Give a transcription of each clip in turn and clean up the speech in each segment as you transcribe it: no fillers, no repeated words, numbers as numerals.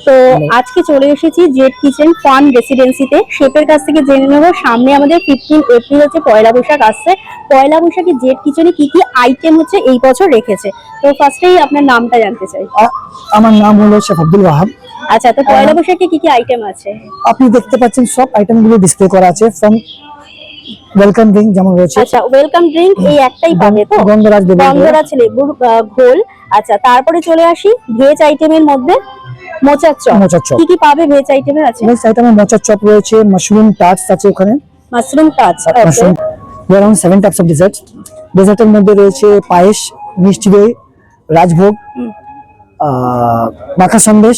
তো আজকে চলে এসেছি জেড কিচেন ফান রেসিডেন্সিতে। শেফের কাছ থেকে জেনে নেব সামনে আমাদের 15 এপ্রিল হচ্ছে পয়লা বৈশাখ আসছে। পয়লা বৈশাখে জেড কিচেনে কি কি আইটেম হচ্ছে এই বছর রেখেছে। তো ফার্স্টেই আপনার নামটা জানতে চাই। আমার নাম হলো শেফ আব্দুল ওয়াহাব। আচ্ছা, তো পয়লা বৈশাখে কি কি আইটেম আছে? আপনি দেখতে পাচ্ছেন সব আইটেমগুলো ডিসপ্লে করা আছে। ফ্রম ওয়েলকাম ড্রিঙ্ক যেমন রয়েছে। আচ্ছা, ওয়েলকাম ড্রিঙ্ক এই একটাই পাবে তো? গন্ধরাজ লেবুর ঘোল। আচ্ছা, তারপরে চলে আসি ভেজ আইটেমের মধ্যে মোচার চপ। কি কি পাবে ভেজ আইটেমের? আছে ভেজ আইটেমে মোচার চপ রয়েছে, মাশরুম টার্টস আছে, ওখানে mushroom touch. Mushroom around 7 types of dessert. ডেজার্টের মধ্যে রয়েছে পায়েস, মিষ্টি দই, রাজভোগ, মাখা সন্দেশ,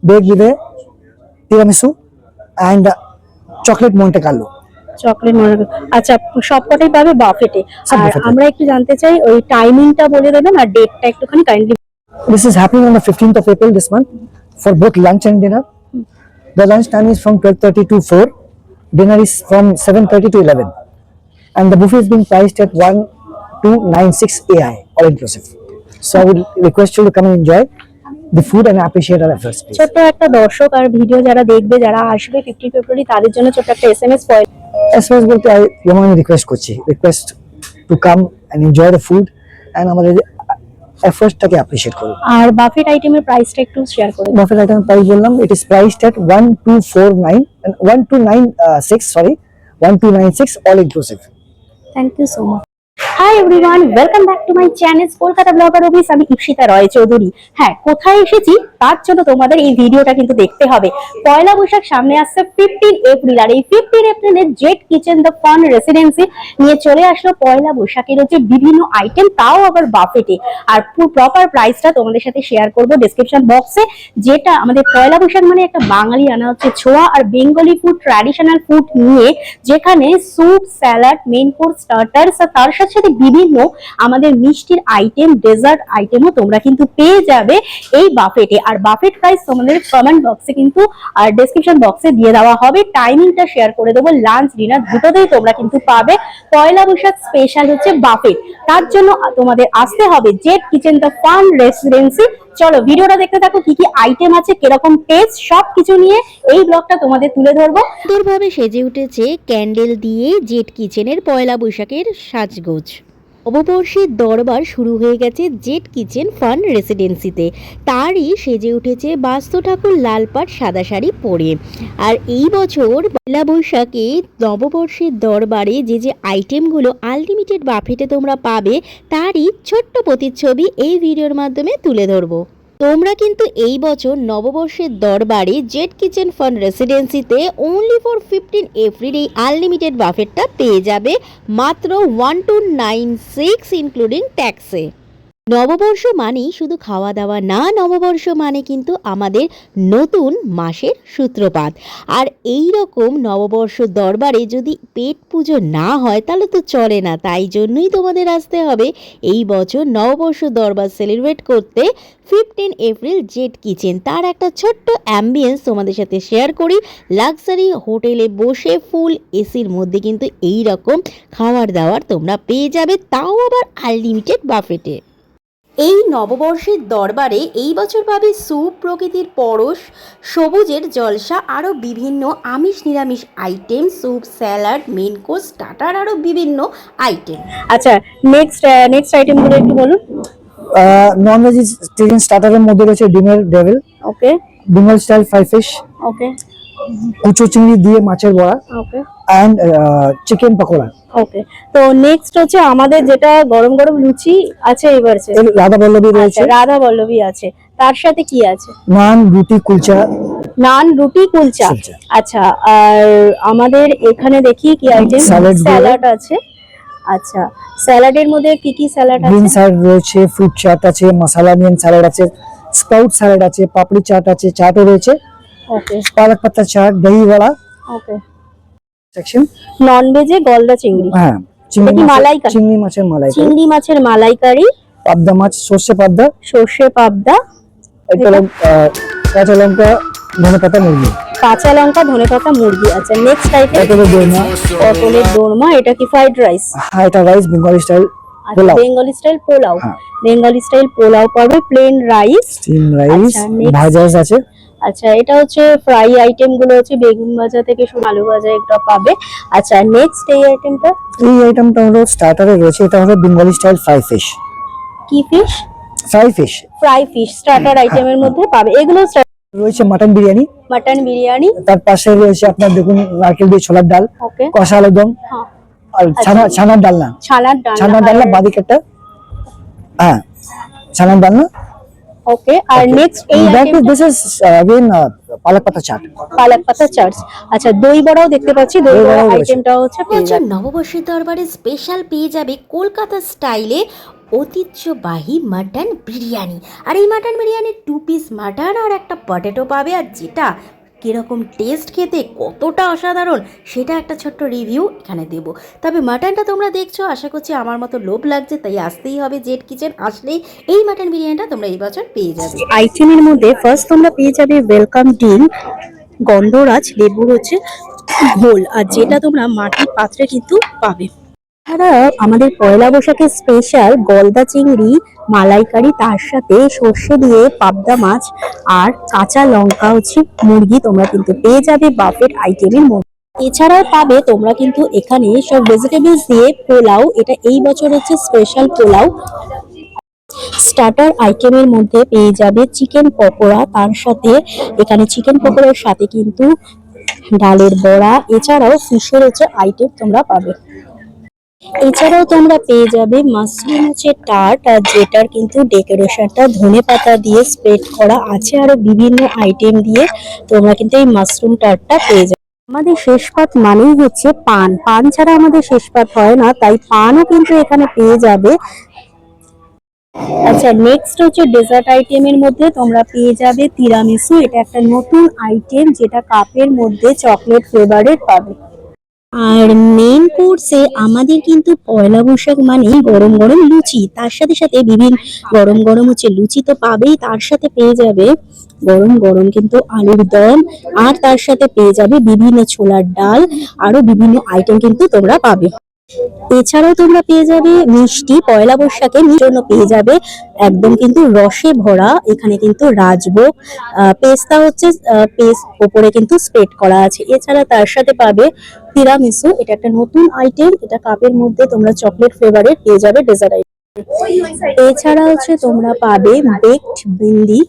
বেক বিদে, tiramisu and chocolate Monte Carlo. Chocolate মনে। আচ্ছা, সবকটাই পাবে বাফেটে। আর আমরা একটু জানতে চাই ওই টাইমিংটা বলে দেবেন আর ডেটটা একটুখানি kindly. This is happening on the 15th of April this month for both lunch and dinner. The lunch time is from 12:30 to 4. Dinner is from 7:30 to 11. And the buffet is being priced at 1296 AI, all inclusive. So I would request you to come and enjoy the food and appreciate our efforts, please. ছোট্ট একটা দর্শক আর video যারা দেখবে, যারা আসবে 15 ফেব্রুয়ারি, তাদের জন্য ছোট্ট একটা এসএমএস ফয়েল। SMS বলতে আমি রিকোয়েস্ট করছি, request to come and enjoy the food and আমাদের এফর্টসটাকে অ্যাপ্রিশিয়েট করুন। আর বাফেট আইটেমের প্রাইসটা একটু শেয়ার করুন। বাফেট আইটেম প্রাইস বললাম, it is priced at 1249 and 1296 sorry 1296 all inclusive. Thank you so much. Hi everyone, welcome back to my channel Kolkata blogger office. আমি ইপসিতা রয় চৌধুরী। হ্যাঁ, কোথায় এসেছি তার জন্য তোমাদের এই ভিডিওটা কিন্তু দেখতে হবে। পয়লা বৈশাখ সামনে আসছে 15 এপ্রিল, আর এই 15 এপ্রিলের Z kitchen the fun residency নিয়ে চলে আসলো পয়লা বৈশাখের হচ্ছে বিভিন্ন আইটেম, তাও আবার বাফেটে। আর প্রপার প্রাইসটা তোমাদের সাথে শেয়ার করব ডেসক্রিপশন বক্সে। যেটা আমাদের পয়লা বৈশাখ মানে একটা বাঙালি আনা হচ্ছে ছোঁয়া আর বেঙ্গলি ফুড, ট্র্যাডিশনাল ফুড নিয়ে, যেখানে soup, salad, main course, starters আর তার সাথে বিভিন্ন আমাদের মিষ্টির আইটেম, ডেজার্ট আইটেমও তোমরা কিন্তু পেয়ে যাবে এই বাফেটে। আর বাফেট প্রাইস তোমাদের কমেন্ট বক্সে কিন্তু আর ডেসক্রিপশন বক্সে দিয়ে দেওয়া হবে। টাইমিংটা শেয়ার করে দেবো, লাঞ্চ ডিনার দুটোতেই তোমরা কিন্তু পাবে পয়লা বৈশাখ স্পেশাল হচ্ছে বাফেট। তার জন্য তোমাদের আসতে হবে Z kitchen the fun residency. চলো ভিডিওটা দেখতে থাকো, কি কি আইটেম আছে, কিরকম টেস্ট, সবকিছু নিয়ে এই ব্লগটা তোমাদের তুলে ধরবো। সুন্দরভাবে সেজে উঠেছে ক্যান্ডেল দিয়ে জেড কিচেনের পয়লা বৈশাখের সাজগোজ। নববর্ষের দরবার শুরু হয়ে গেছে জেড কিচেন ফান রেসিডেন্সিতে। তারই সেজে উঠেছে বাস্তু ঠাকুর লাল পাড় সাদা শাড়ি পরে। আর এই বছর পয়লা বৈশাখে নববর্ষের দরবারে যে যে আইটেমগুলো আনলিমিটেড বাফেটে তোমরা পাবে, তারই ছোট্ট প্রতিচ্ছবি এই ভিডিওর মাধ্যমে তুলে ধরবো। তোমরা কিন্তু এই বছর নববর্ষের দরবারে জেড কিচেন ফান রেসিডেন্সিতে অনলি ফর 15 এপ্রিল এই আনলিমিটেড বাফেটটা পেয়ে যাবে মাত্র 1296 ইনক্লুডিং ট্যাক্সে। নববর্ষ মানেই শুধু খাওয়া দাওয়া না, নববর্ষ মানে কিন্তু আমাদের নতুন মাসের সূত্রপাত। আর এই রকম নববর্ষ দরবারে যদি পেট পুজো না হয় তাহলে তো চলে না। তাই জন্যই তোমাদের আসতে হবে এই বছর নববর্ষ দরবার সেলিব্রেট করতে 15 এপ্রিল জেড কিচেন। তার একটা ছোট্ট অ্যাম্বিয়েন্স তোমাদের সাথে শেয়ার করি। লাক্সারি হোটেলে বসে ফুল এসির মধ্যে কিন্তু এই রকম খাবার দাবার তোমরা পেয়ে যাবে, তাও আবার আনলিমিটেড বাফেটে। এই নববর্ষের দরবারে এই বছর পাবে স্যুপ, প্রকৃতির পরশ, সবুজের জলসা, আরও বিভিন্ন আমিষ নিরামিষ item, soup, salad, main course, starter, আরও বিভিন্ন আইটেম। আচ্ছা, নেক্সট আইটেমগুলো একটু বলুন। নন ভেজিটেরিয়ান স্টার্টারের মধ্যে রয়েছে ডিমের ডেভিল, ওকে, বেঙ্গল স্টাইল ফ্রাই ফিশ, ওকে, কুচো চিংড়ি দিয়ে মাছের বড়া, ওকে, এন্ড চিকেন পকোড়া। ওকে। তো নেক্সট হচ্ছে আমাদের যেটা গরম গরম লুচি আছে এবার রাধা বল্লভী রয়েছে। রাধা বল্লভী আছে, তার সাথে কি আছে? নান, রুটি, কুলচা। নান, রুটি, কুলচা। আচ্ছা, আর আমাদের এখানে দেখি কি আইটেম, স্যালাড আছে। আচ্ছা, স্যালাডের মধ্যে কি কি স্যালাড আছে? গ্রিন স্যালাড রয়েছে, ফ্রুট চাট আছে, মশলা নিয়ন স্যালাড আছে, স্প্রাউট স্যালাড আছে, পাপড়ি চাট আছে, চাটও রয়েছে, ওকে, পালক পাতা চাট, দহি বড়া। ওকে। সেকশন নন ভেজে গলদা চিংড়ি, হ্যাঁ, চিংড়ি মাছের মালাইকারি, চিংড়ি মাছের মালাইকারি, পাবদা মাছ, সর্ষে পাবদা, কাঁচা লঙ্কা, ধনেপাতা, মুরগি, কাঁচা লঙ্কা, ধনেপাতা, মুরগি। আচ্ছা, নেক্সট আইটেম পটলের দোরমা। এটা কি ফ্রাইড রাইস? হ্যাঁ, এটা rice Bengali style pulao. Bengali style pulao, Bengali style pulao পাবে, প্লেন রাইস, স্টিম রাইস, ভাজা আছে, আচ্ছা, এটা হচ্ছে ফ্রাই আইটেম গুলো হচ্ছে বেগুন ভাজা থেকে শুরু আলু ভাজা এগুলো পাবে। আচ্ছা, নেক্সট এই আইটেমটা এই আইটেমটা হলো স্টার্টারে রয়েছে, এটা হলো বেঙ্গলি স্টাইল ফ্রাই ফিশ। কি fish? Fry fish. Fry fish starter আইটেমের মধ্যে পাবে। এগুলো রয়েছে মাটন বিরিয়ানি, মাটন বিরিয়ানি, তার পাশে রয়েছে আপনার দেখুন নারকেল দিয়ে ছোলার ডাল, ওকে, কষা আলুর দম, হ্যাঁ, আর ছানার ডালনা। ছানার ডালনা বাদিকে একটা, হ্যাঁ ছানার ডালনা। ওকে, আর নেক্সট এই আইটেমটা দিস ইজ अगेन পালক পাতা চাট। পালক পাতা চাটস। আচ্ছা, দই বড়াও দেখতে পাচ্ছি, দই বড়া আইটেমটাও হচ্ছে পেয়ে বছর যাবে। নববর্ষের দরবারে স্পেশাল পেয়ে যাবে কলকাতা স্টাইলে ঐতিহ্যবাহী মাটন বিরিয়ানি। আর এই মাটন বিরিয়ানির 2 পিস মাটন আর একটা পটেটো পাবে, আর যেটা কীরকম টেস্ট খেতে কতটা অসাধারণ সেটা একটা ছোট্ট রিভিউ এখানে দেবো। তবে মাটনটা তোমরা দেখছো, আশা করছি আমার মতো লোভ লাগছে, তাই আসতেই হবে জেট কিচেন। আসলেই এই মাটন বিরিয়ানিটা তোমরা এই বছর পেয়ে যাবে। আইটেমের মধ্যে ফার্স্ট তোমরা পেয়ে যাবে ওয়েলকাম ড্রিঙ্ক, গন্ধরাজ লেবুর হচ্ছে ঘোল, আর যেটা তোমরা মাটির পাত্রে কিন্তু পাবে। এছাড়া আমাদের পয়লা বৈশাখের স্পেশাল গলদা চিংড়ি মালাইকারি, তার সাথে সর্ষে দিয়ে পাবদা মাছ আর কাঁচা লঙ্কা হচ্ছে মুরগি তোমরা কিন্তু পেয়ে যাবে বাফেট আইটেমের মধ্যে। এছাড়াও পাবে তোমরা কিন্তু এখানে সব ভেজিটেবলস দিয়ে পোলাও, এটা এই বছর হচ্ছে স্পেশাল পোলাও। স্টার্টার আইটেমের মধ্যে পেয়ে যাবে চিকেন পকোড়া, তার সাথে এখানে চিকেন পকোড়ার সাথে কিন্তু ডালের বড়া, এছাড়াও ফিশের হচ্ছে আইটেম তোমরা পাবে। এছাড়াও তোমরা পেয়ে যাবে মাশরুম হচ্ছে টার্ট, আর যেটার কিন্তু ডেকোরেশনটা ধনেপাতা দিয়ে স্প্রেড করা আছে, আরো বিভিন্ন আইটেম দিয়ে তোমরা কিন্তু এই মাশরুম টার্টটা পেয়ে যাবে। আমাদের শেষ পাত মানেই হচ্ছে পান, পান ছাড়া আমাদের শেষ পাত হয় না, তাই পানও কিন্তু এখানে পেয়ে যাবে। আচ্ছা, নেক্সট হচ্ছে ডেজার্ট আইটেমের মধ্যে তোমরা পেয়ে যাবে তিরামিসু, এটা একটা নতুন আইটেম যেটা কাপের মধ্যে চকলেট ফ্লেভারের পাবে। আর মেইন কোর্সে আমাদের কিন্তু পয়লা বৈশাখ মানে গরম গরম লুচি, তার সাথে সাথে বিভিন্ন গরম গরম হচ্ছে লুচি তো পাবেই, তার সাথে পেয়ে যাবে গরম গরম কিন্তু আলুর দম, আর তার সাথে পেয়ে যাবে বিভিন্ন ছোলার ডাল, আরো বিভিন্ন আইটেম কিন্তু তোমরা পাবে। এছাড়াও তোমরা পেয়ে যাবে মিষ্টি, পয়লা বৈশাখে জন্য পেয়ে যাবে একদম কিন্তু রসে ভরা, এখানে কিন্তু রাজভোগ পেস্তা হচ্ছে পেস্ট ওপরে কিন্তু স্প্রেড করা আছে। এছাড়া তার সাথে পাবে তিরামিসু, এটা একটা নতুন আইটেম, এটা কাপের মধ্যে তোমরা চকলেট ফ্লেভারের পেয়ে যাবে ডেজার্ট আইটেম। এছাড়া হচ্ছে তোমরা পাবে বেকড বিন্দি,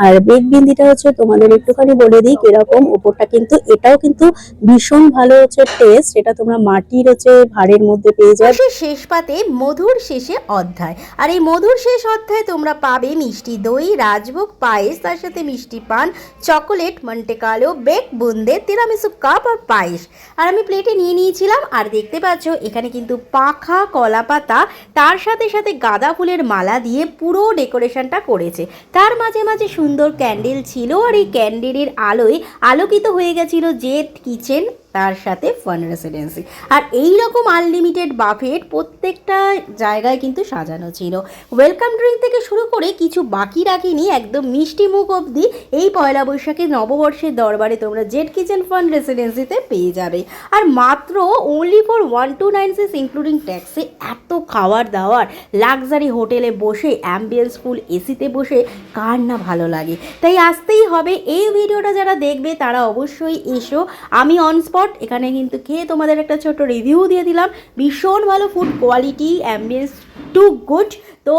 আর বেক বিন্দিটা হচ্ছে তোমাদের একটুখানি বলে দিই কিরকম, উপরটা কিন্তু এটাও কিন্তু ভীষণ ভালো হচ্ছে টেস্ট, এটা তোমরা মাটির হচ্ছে ভাঁড়ের মধ্যে পেয়ে যাবে। শেষ পাতে মধুর শেষে অধ্যায়, আর এই মধুর শেষ অধ্যায় তোমরা পাবে মিষ্টি দই, রাজভোগ পায়েস, তার সাথে মিষ্টি পান, চকোলেট, মন্টে কালো, বেক বুন্দে, তিরামিসু কাপ আর পায়েস। আর আমি প্লেটে নিয়ে নিয়েছিলাম, আর দেখতে পাচ্ছ এখানে কিন্তু পাখা কলা পাতা, তার সাথে সাথে গাঁদা ফুলের মালা দিয়ে পুরো ডেকোরেশনটা করেছে। তার মাঝে মাঝে সুন্দর ক্যান্ডেল ছিল, আর এই ক্যান্ডেলের আলোয় আলোকিত হয়ে গেছিল জেট কিচেন, তার সাথে ফান রেসিডেন্সি। আর এই রকম আনলিমিটেড বাফেট প্রত্যেকটা জায়গায় কিন্তু সাজানো ছিল। ওয়েলকাম ড্রিঙ্ক থেকে শুরু করে কিছু বাকি রাখিনি, একদম মিষ্টি মুখ অবধি এই পয়লা বৈশাখে নববর্ষের দরবারে তোমরা জেট কিচেন ফান রেসিডেন্সিতে পেয়ে যাবে। আর মাত্র ওনলি ফর 1296 ইনক্লুডিং ট্যাক্সে এত খাবার দাওয়ার, লাক্সারি হোটেলে বসে অ্যাম্বিয়েন্স ফুল এসিতে বসে কার না ভালো লাগে, তাই আসতেই হবে। এই ভিডিওটা যারা দেখবে তারা অবশ্যই এসো। আমি অন স্পট এখানে কিন্তু খেয়ে তোমাদের একটা ছোট রিভিউ দিয়ে দিলাম, ভীষণ ভালো food quality, ambience too good. তো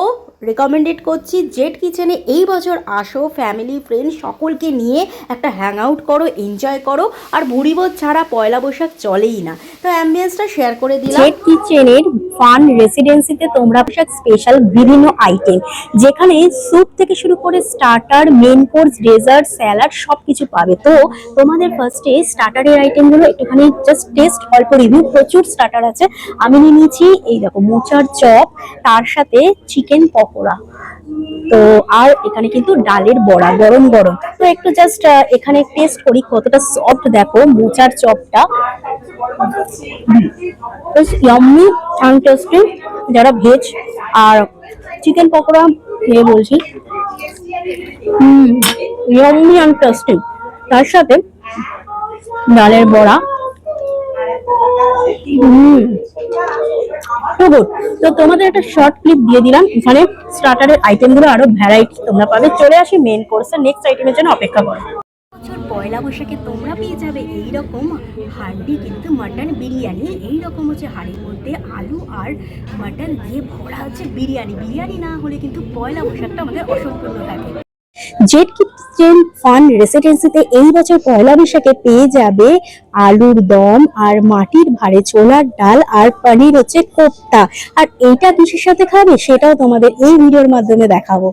রেকমেন্ডেড করছি জেট কিচেনে এই বছর আসো, ফ্যামিলি ফ্রেন্ড সকলকে নিয়ে একটা হ্যাং আউট করো, এনজয় করো। আর ভুরিভোজ ছাড়া পয়লা বৈশাখ চলেই না, তো অ্যাম্বিয়েন্সটা শেয়ার করে দিলাম। জেট কিচেনের ফান রেসিডেন্সিতে তোমরা স্পেশাল বিভিন্ন আইটেম, যেখানে স্যুপ থেকে শুরু করে starter, main course, dessert, salad সবকিছু পাবে। তো তোমাদের ফার্স্টে স্টার্টারের আইটেমগুলো একটুখানি জাস্ট টেস্ট, অল্প রিভিউ, প্রচুর স্টার্টার আছে। আমি নিয়ে নিয়েছি এই দেখো মোচার চপ, তার সাথে চিকেন পকোড়া, তো আর এখানে কিন্তু ডালের বড়া গরম গরম। তো একটু জাস্ট এখানে টেস্ট করি কতটা সফট, দেখো মোচার চপটা ইয়াম্মি অ্যান্ড টেস্টি, যারা ভেজ। আর চিকেন পকোড়া খেয়ে বলছি ইয়াম্মি অ্যান্ড টেস্টি, তার সাথে ডালের বড়া তো গুড। তো তোমাদের একটা শর্ট ক্লিপ দিয়ে দিলাম, এখানে স্টার্টারের আইটেমগুলো আরো ভ্যারাইটি তোমরা পাবে। চলে আসি মেন কোর্সের নেক্সট আইটেমের জন্য অপেক্ষা করো। পয়লা বৈশাখে তোমরা পেয়ে যাবে এইরকম হান্ডি কিন্তু মাটন বিরিয়ানি। এইরকম হচ্ছে হাঁড়ির মধ্যে আলু আর মাটন দিয়ে ভরা হচ্ছে বিরিয়ানি। বিরিয়ানি না হলে কিন্তু পয়লা বৈশাখটা আমাদের অসম্পূর্ণ থাকে। জেট কিচেন ফান রেসিডেন্সিতে এই বছর পয়লা বৈশাখে পেয়ে যাবে আলুর দম আর মাটির ভাঁড়ে ছোলার ডাল আর পনির হচ্ছে কোপ্তা। আর এইটা কিসের সাথে খাবে সেটাও তোমাদের এই ভিডিওর মাধ্যমে দেখাবো।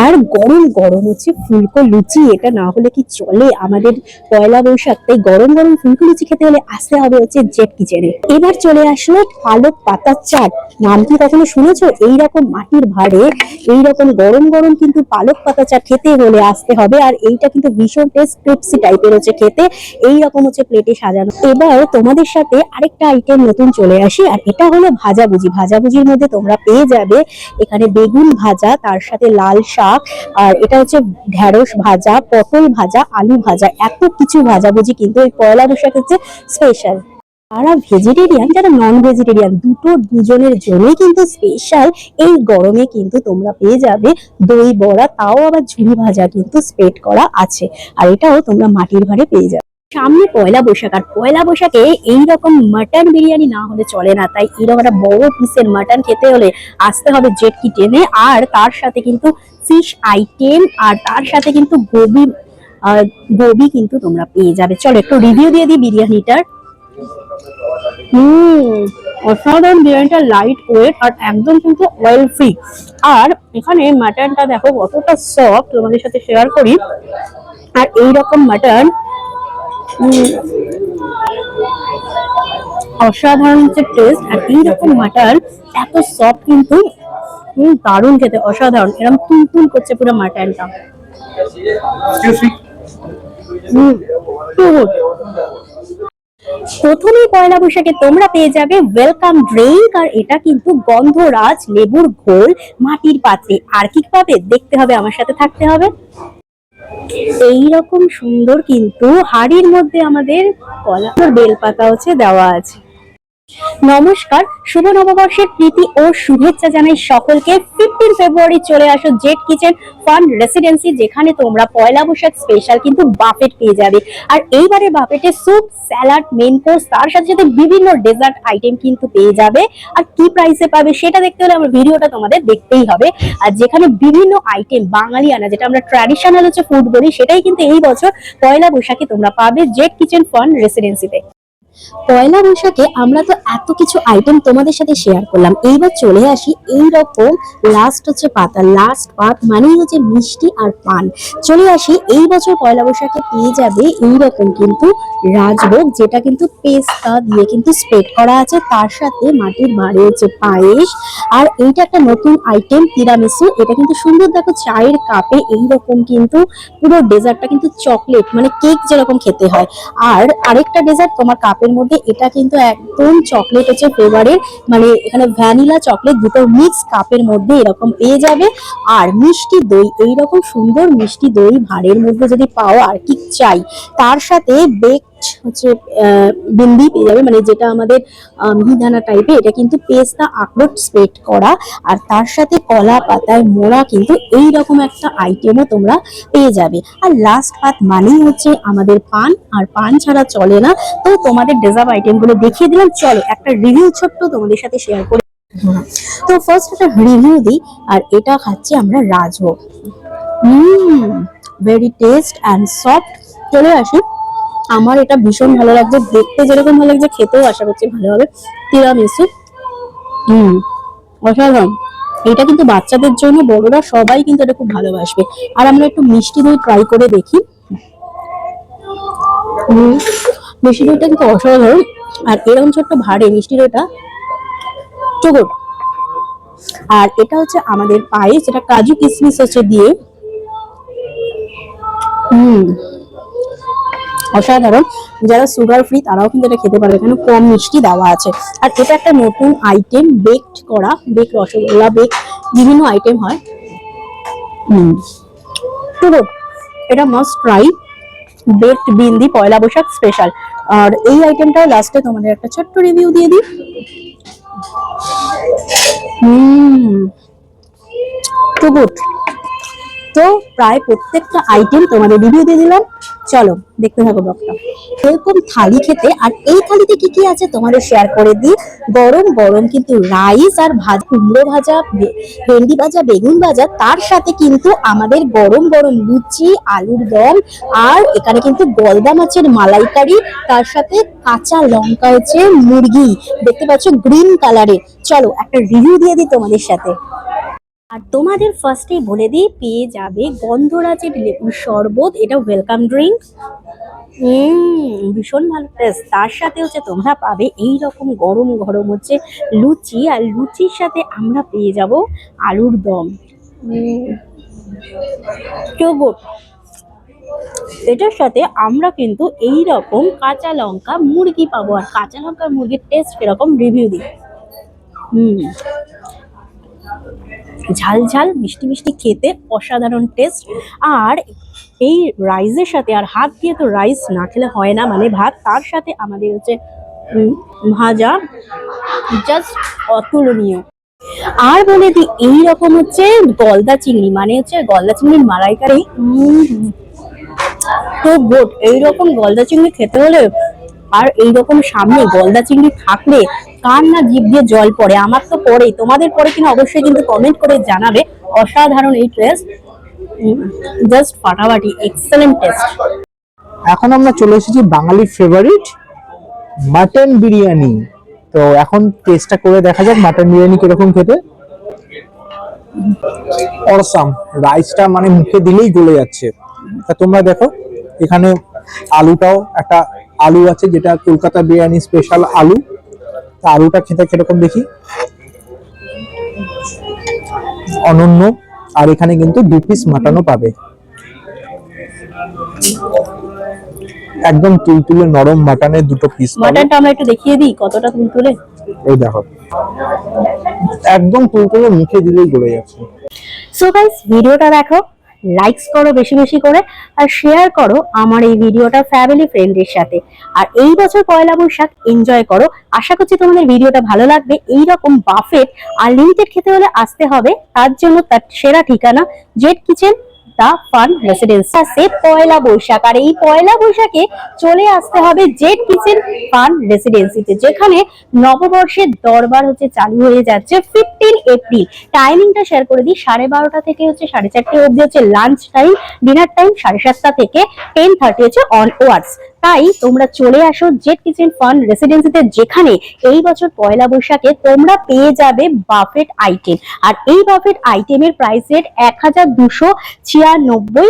আর গরম গরম হচ্ছে ফুলকো লুচি, এটা না হলে কি চলে আমাদের পয়লা বৈশাখ। তাই গরম গরম ফুলকো লুচি খেতে হলে আসতে হবে হচ্ছে জেট কিচেনে। এবার চলে আসলো পালক পাতার চাট। নাম কি কখনো শুনেছো? এইরকম মাটির ভাঁড়ে এইরকম গরম গরম কিন্তু পালক পাতা চাট খেতে হলে আসতে হবে। আর এইটা কিন্তু ভীষণ টেস্ট ক্রিপসি টাইপের হচ্ছে খেতে। এইরকম হচ্ছে প্লেটে সাজানো। এবার তোমাদের সাথে আরেকটা আইটেম নতুন চলে আসি, আর এটা হলো ভাজাভুজি। ভাজাভুজির মধ্যে তোমরা পেয়ে যাবে এখানে বেগুন ভাজা, তার সাথে লাল শাক, আর এটা হচ্ছে ঢেঁড়স ভাজা, পটল ভাজা, আলু ভাজা, এত কিছু ভাজাভুজি কিন্তু এই পয়লা বৈশাখ হচ্ছে স্পেশাল। যারা ভেজিটেরিয়ান, যারা নন ভেজিটেরিয়ান, দুজনের জন্যই কিন্তু স্পেশাল। এই গরমে কিন্তু তোমরা পেয়ে যাবে দই বড়া, তাও আবার ঝুড়ি ভাজা কিন্তু স্প্রেড করা আছে। আর এটাও তোমরা মাটির ভাঁড়ে পেয়ে যাবে। সামনে পয়লা বৈশাখ, আর পয়লা বৈশাখে এইরকম মাটন বিরিয়ানি না হলে চলে না। তাই এইরকম একটা বড় পিসের মাটন খেতে হলে আসতে হবে জেট কিচেনে। আর তার সাথে কিন্তু ফিশ আইটেম, আর তার সাথে কিন্তু গোবি কিন্তু তোমরা পেয়ে যাবে। চলো একটু রিভিউ দিয়ে দিই বিরিয়ানিটার। অসাধারণ বিরিয়ানিটা, লাইট ওয়েট আর একদম কিন্তু অয়েল ফ্রি। আর এখানে মাটনটা দেখো কতটা সফট, তোমাদের সাথে শেয়ার করি। আর এইরকম মাটন অসাধারণ হচ্ছে টেস্ট। আর এইরকম মাটন এত সফট কিন্তু দারুণ খেতে, অসাধারণ। এরকম তুলতুল করছে পুরো মাটনটা। প্রথমেই পয়লা বৈশাখে তোমরা পেয়ে যাবে ওয়েলকাম ড্রিঙ্ক, আর এটা কিন্তু গন্ধরাজ লেবুর ঘোল মাটির পাত্রে। আর কি পাবে দেখতে হবে, আমার সাথে থাকতে হবে। এইরকম সুন্দর কিন্তু হাড়ির মধ্যে আমাদের কলা বেলপাতা হচ্ছে দেওয়া আছে। নমস্কার, শুভ নববর্ষের প্রীতি ও শুভেচ্ছা জানাই সকলকে। 15 ফেব্রুয়ারি চলে আসো জেট কিচেন ফান রেসিডেন্সি, যেখানে তোমরা পয়লা বৈশাখ স্পেশাল কিন্তু বাফেট পেয়ে যাবে। আর এইবারে বাফেটে স্যুপ, স্যালাড, মেন কোর্স, তার সাথে সাথে বিভিন্ন ডেজার্ট আইটেম কিন্তু পেয়ে যাবে। আর কি প্রাইসে পাবে সেটা দেখতে হলে আমার ভিডিওটা তোমাদের দেখতেই হবে। আর যেখানে বিভিন্ন আইটেম বাঙালিয়ানা, যেটা আমরা ট্র্যাডিশনাল হচ্ছে ফুড বলি, সেটাই কিন্তু এই বছর পয়লা বৈশাখে তোমরা পাবে জেট কিচেন ফান রেসিডেন্সিতে। পয়লা বৈশাখে আমরা তো এত কিছু আইটেম তোমাদের সাথে শেয়ার করলাম। এইবার চলে আসি এইরকম লাস্ট হচ্ছে পাতা, লাস্ট পাত মানেই হচ্ছে মিষ্টি আর পান। চলে আসি এই বছর পয়লা বৈশাখে পেয়ে যাবে এইরকম কিন্তু রাজভোগ, যেটা কিন্তু পেস্তা দিয়ে কিন্তু স্প্রেড করা আছে, তার সাথে মাটির ভাঁড়ে হচ্ছে পায়েস। আর এইটা একটা নতুন আইটেম তিরামিসু, এটা কিন্তু সুন্দর দেখো চায়ের কাপে এইরকম কিন্তু পুরো ডেজার্টটা কিন্তু চকলেট মানে কেক যেরকম খেতে হয়। আর আরেকটা ডেজার্ট তোমার কাপের মধ্যে, এটা কিন্তু একদম চকলেট হচ্ছে ফ্লেভারের, মানে এখানে ভ্যানিলা চকলেট দুটো মিক্স কাপের মধ্যে এরকম পেয়ে যাবে। আর মিষ্টি দই, এইরকম সুন্দর মিষ্টি দই ভাঁড়ের মধ্যে যদি পাও আর কি চাই। তার সাথে বেকড হচ্ছে বিন্দি পেয়ে যাবে, মানে যেটা আমাদের মিহিদানা টাইপের, এটা কিন্তু পেস্তা আখরোট স্প্রেড করা। আর তার সাথে কলা পাতায় মোড়া কিন্তু এইরকম একটা আইটেমও তোমরা পেয়ে যাবে। আর লাস্ট পাত মানেই হচ্ছে আমাদের পান, আর পান ছাড়া চলে না। তো তোমাদের ডেজার্ট আইটেম গুলো দেখিয়ে দিলাম, চলো একটা রিভিউ ছোট্ট তোমাদের সাথে শেয়ার করি। তো ফার্স্ট একটা রিভিউ দিই, আর এটা খাচ্ছি আমরা rajbhog. Very test and soft. চলে আসি, আমার এটা ভীষণ ভালো লাগছে, দেখতে যেরকম ভালো লাগছে খেতেও আশা করছি ভালো হবে। তিরামিসু অসাধারণ। এটা কিন্তু বাচ্চাদের জন্য, বড়রা সবাই কিন্তু এটা খুব ভালোবাসবে। আর আমরা একটু মিষ্টি দই ট্রাই করে দেখি। মিষ্টি দইটা কিন্তু অসাধারণ। আর এরকম ছোট্ট ভাঁড়ে মিষ্টি দইটা চুগুড। আর এটা হচ্ছে আমাদের পায়েস, যেটা কাজু কিশমিশ হচ্ছে দিয়ে অসাধারণ। যারা সুগার ফ্রি তারাও কিন্তু এটা খেতে পারবে, এখানে কম মিষ্টি দেওয়া আছে। আর এটা একটা নতুন আইটেম, বেকড করা, বেক রসগোল্লা, বেক বিভিন্ন আইটেম হয়। এটা মাস্ট ট্রাই, বেকড বিন্দি পয়লা বৈশাখ স্পেশাল। আর এই আইটেমটা লাস্টে তোমাদের একটা ছোট্ট রিভিউ দিয়ে দিই। Too good. তো প্রায় প্রত্যেকটা আইটেম তোমাদের রিভিউ দিয়ে দিলাম, চলো দেখতে থাকো ব্লগটা। এরকম থালি খেতে, আর এই থালিতে কি কি আছে তোমাদের শেয়ার করে দিই। গরম গরম কিন্তু রাইস আর কুমড়ো ভাজা, ভেন্ডি ভাজা, বেগুন ভাজা, তার সাথে কিন্তু আমাদের গরম গরম লুচি, আলুর দম, আর এখানে কিন্তু গলদা মাছের মালাইকারি, তার সাথে কাঁচা লঙ্কা হচ্ছে মুরগি, দেখতে পাচ্ছ গ্রিন কালারের। চলো একটা রিভিউ দিয়ে দিই তোমাদের সাথে। আর তোমাদের ফার্স্টেই বলে দিই, পেয়ে যাবে গন্ধরাজের লেবুর শরবত, এটা ওয়েলকাম ড্রিঙ্ক। ভীষণ ভালো টেস্ট। তার সাথে হচ্ছে তোমরা পাবে এই রকম গরম গরম হচ্ছে লুচি, আর লুচির সাথে আমরা পেয়ে যাব আলুর দম। গুড। এটার সাথে আমরা কিন্তু এই রকম কাঁচা লঙ্কা মুরগি পাবো, আর কাঁচা লঙ্কা মুরগির টেস্ট কিরকম রিভিউ দিই। ঝাল ঝাল মিষ্টি মিষ্টি, খেতে অসাধারণ টেস্ট। আর এই রাইসের সাথে, আর হাত দিয়ে তো রাইস না খেলে হয় না, মানে ভাত, তার সাথে আমাদের হচ্ছে ভাজা, জাস্ট অতুলনীয়। আর বলে দিই, এইরকম হচ্ছে গলদা চিংড়ি, মানে হচ্ছে গলদা চিংড়ির মালাইকারি। তো গুড। এইরকম গলদা চিংড়ি খেতে হলে, আর এইরকম সামনে গলদা চিংড়ি থাকলে কার না জিভ দিয়ে জল পড়ে। আমার তো পড়েই, তোমাদের পরে কিনা অবশ্যই কিন্তু কমেন্ট করে জানাবে। অসাধারণ এই টেস্ট, জাস্ট ফাটাফাটি, এক্সেলেন্ট টেস্ট। এখন আমরা চলে এসেছি বাঙালি ফেভারিট মাটন বিরিয়ানি। তো এখন টেস্টটা করে দেখা যাক মাটন বিরিয়ানি কিরকম খেতে। অসাম, রাইসটা মানে মুখে দিলেই গলে যাচ্ছে। তা তোমরা দেখো, এখানে আলুটাও একটা আলু আছে, যেটা কলকাতা বিরিয়ানি স্পেশাল আলু। তা আলুটা খেতে কিরকম দেখি, অনন্য। আর এখানে কিন্তু 2 পিস মাটনও পাবে, একদম তুলতুলে নরম মাটনের 2 পিস। মাটনটা আমরা একটু দেখিয়ে দিই কতটা তুলতুলে। এই দেখো, একদম তুলতুলে, মুখে দিলেই গলে যাচ্ছে। সো গাইস, ভিডিওটা দেখো, লাইকস করো বেশি বেশি করে, আর শেয়ার করো আমার এই ভিডিওটা ফ্যামিলি ফ্রেন্ডের সাথে। আর এই বছর পয়লা বৈশাখ এনজয় করো। আশা করছি তোমাদের ভিডিওটা ভালো লাগবে। এইরকম বাফেট আনলিমিটেড খেতে হলে আসতে হবে, তার জন্য তার সেরা ঠিকানা jet kitchen the fun residency. সে পয়লা বৈশাখ, আর এই পয়লা বৈশাখে চলে আসতে হবে জেট কিচেন ফান রেসিডেন্সিতে, যেখানে নববর্ষের দরবার হচ্ছে চালু হয়ে যাচ্ছে 15 এপ্রিল। টাইমিংটা শেয়ার করে দিই, 12:30 থেকে হচ্ছে 4:30 অবধি হচ্ছে লাঞ্চ টাইম, ডিনার টাইম 7:30 থেকে 10:30 হচ্ছে অনওয়ার্ডস। তাই তোমরা চলে আসো জেট কিচেন ফান রেসিডেন্সিতে, যেখানে এই বছর পয়লা বৈশাখে তোমরা পেয়ে যাবে বাফেট আইটেম। আর এই বাফেট আইটেমের প্রাইস রেট 1296,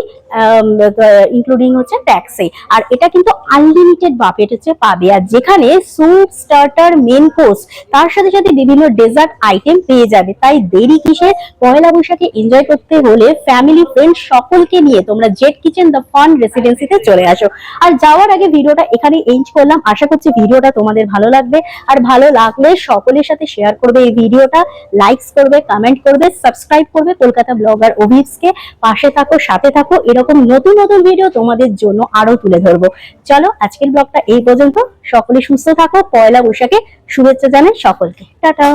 ইনক্লুডিং হচ্ছে ট্যাক্সে। আর এটা কিন্তু আনলিমিটেড বাফেট হচ্ছে পাবে, আর যেখানে স্যুপ, স্টার্টার, মেন কোর্স, তার সাথে সাথে বিভিন্ন ডেজার্ট আইটেম পেয়ে যাবে। তাই দেরি কিসের, পয়লা বৈশাখে এনজয় করতে হলে ফ্যামিলি ফ্রেন্ড সকলকে নিয়ে তোমরা জেট কিচেন দ্য ফান রেসিডেন্সিতে চলে আসো। আর যাওয়ার আগে ভিডিওটা এখানে এন্ড করলাম। আশা করছি ভিডিওটা তোমাদের ভালো লাগবে, আর ভালো লাগলে সকলের সাথে শেয়ার করবে এই ভিডিওটা, লাইকস করবে, কমেন্ট করবে, সাবস্ক্রাইব করবে কলকাতা ব্লগার অভিপসকে। পাশে থাকো, সাথে থাকো, এরকম নতুন নতুন ভিডিও তোমাদের জন্য আরো তুলে ধরবো। চলো আজকের ব্লগটা এই পর্যন্ত। সকলে সুস্থ থাকো, পয়লা বৈশাখে শুভেচ্ছা জানাই সকলকে। টাটা।